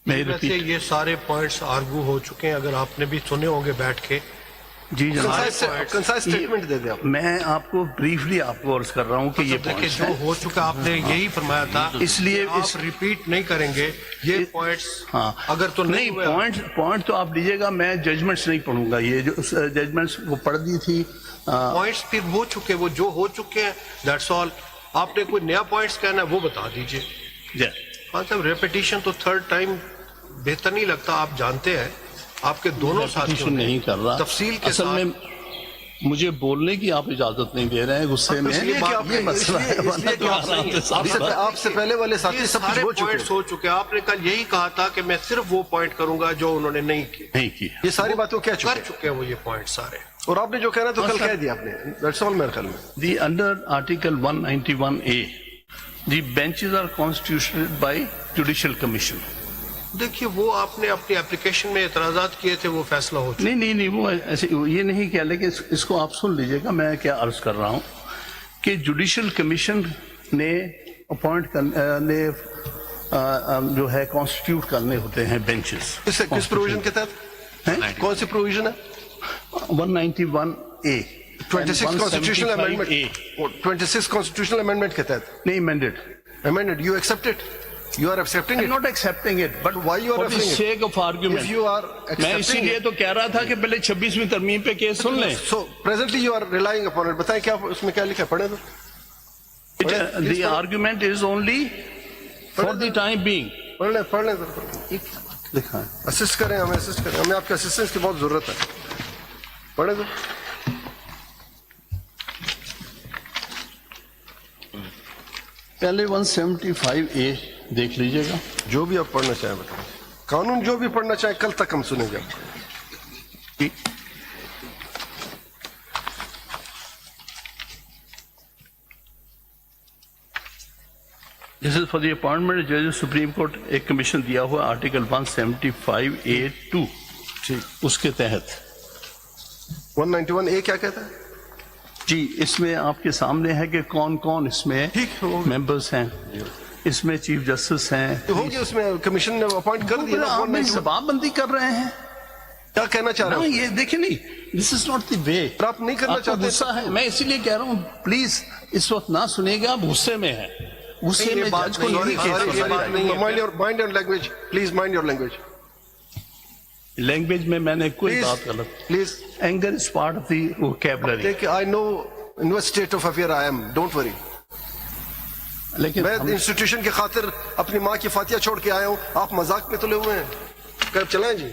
ویسے یہ سارے پوائنٹس آرگو ہو چکے ہیں، اگر آپ نے بھی سنے ہوں گے بیٹھ کے. جی جناب، کنسائز اسٹیٹمنٹ دے دیں آپ. میں آپ کو بریفلی آپ کو عرض کر رہا ہوں کہ یہ دیکھیں جو ہو چکا آپ نے یہی فرمایا تھا، اس لیے آپ ریپیٹ نہیں کریں گے یہ پوائنٹس. ہاں اگر تو نہیں پوائنٹ تو آپ لیجیے گا، میں ججمنٹس نہیں پڑھوں گا. یہ جو ججمنٹس وہ پڑھ دی تھی پوائنٹس پھر ہو چکے، وہ جو ہو چکے ہیں دیٹس آل. آپ نے کوئی نیا پوائنٹس کہنا ہے وہ بتا دیجیے. ہاں صاحب، ریپیٹیشن تو تھرڈ ٹائم بہتر نہیں لگتا. آپ جانتے ہیں آپ کے دونوں ساتھیوں نے نہیں کر رہا تفصیل کے اصل ساتھ. میں مجھے بولنے کی آپ اجازت نہیں دے رہے ہیں غصے میں. یہ مسئلہ ہے. آپ سے پہلے والے ساتھی سب کچھ ہو چکے. آپ نے کل یہی کہا تھا کہ میں صرف وہ پوائنٹ کروں گا جو انہوں نے نہیں کی. یہ ساری باتوں کیا کر چکے ہیں وہ یہ پوائنٹ سارے. اور آپ نے جو کہنا تو کل کہہ دیا آپ نے. دیٹس آل میرے خیال میں. The under article 191A the benches are constituted by judicial commission. دیکھیے وہ آپ نے اپنی اپلیکیشن میں اعتراضات کیے تھے، وہ فیصلہ ہو چکا. نہیں وہ ایسے یہ نہیں کیا، لیکن اس کو آپ سن لیجئے گا میں کیا عرض کر رہا ہوں کہ جوڈیشل کمیشن نے اپوائنٹ کرنے جو ہے کانسٹیٹیوٹ کرنے ہوتے ہیں بینچز. کس پروویژن کے تحت؟ کون سی پروویژن ہے؟ 191A 26 constitutional amendment. 26 constitutional amendment کے تحت نہیں amended. You accept it? You are accepting it? I'm not accepting it, but why you are for the sake of argument. If you are accepting میں اسی لیے تو کہہ رہا تھا کہ پہلے 26ویں ترمیم پہ کیس سن لیں. So presently you are relying upon it. بتائیں کیا اس میں کیا لکھا ہے؟ پڑھیں تو. The argument is only for the time being. پڑھ لیں لکھا ہے. اسسٹ کریں ہمیں آپ کے اسسٹنس کی بہت ضرورت ہے. پڑھیں تو. پہلے 175A دیکھ لیجئے گا. جو بھی آپ پڑھنا چاہیں بتائیں. قانون جو بھی پڑھنا چاہیں کل تک ہم سنیں گے. This is for the appointment of judges Supreme Court. ایک کمیشن دیا ہوا آرٹیکل 175A(2) اس کے تحت. 191A کیا کہتا ہے؟ جی اس میں آپ کے سامنے ہے کہ کون کون اس میں ممبرس ہیں. اس میں چیف جسٹس ہیں. ہوگی اس میں کمیشن نے اپوائنٹ کر دیا. آپ میں ضباب بندی کر رہے ہیں. کیا کہنا چاہ رہے ہیں؟ یہ دیکھیں نہیں، دس از ناٹ دی وے. آپ نہیں کرنا چاہتے. غصہ ہے، میں اسی لیے کہہ رہا ہوں پلیز اس وقت نہ سنیے گا. آپ غصے میں ہیں. غصے میں جج کو mind your language please. Mind your language. Language میں نے کوئی بات غلط. Please. Anger is part of the vocabulary. I know in what state of affair I am. Don't worry. لیکن میں انسٹیٹیوشن کی خاطر اپنی ماں کی فاتحہ چھوڑ کے آیا ہوں. آپ مذاق میں تلے ہوئے ہیں. چلائیں جی.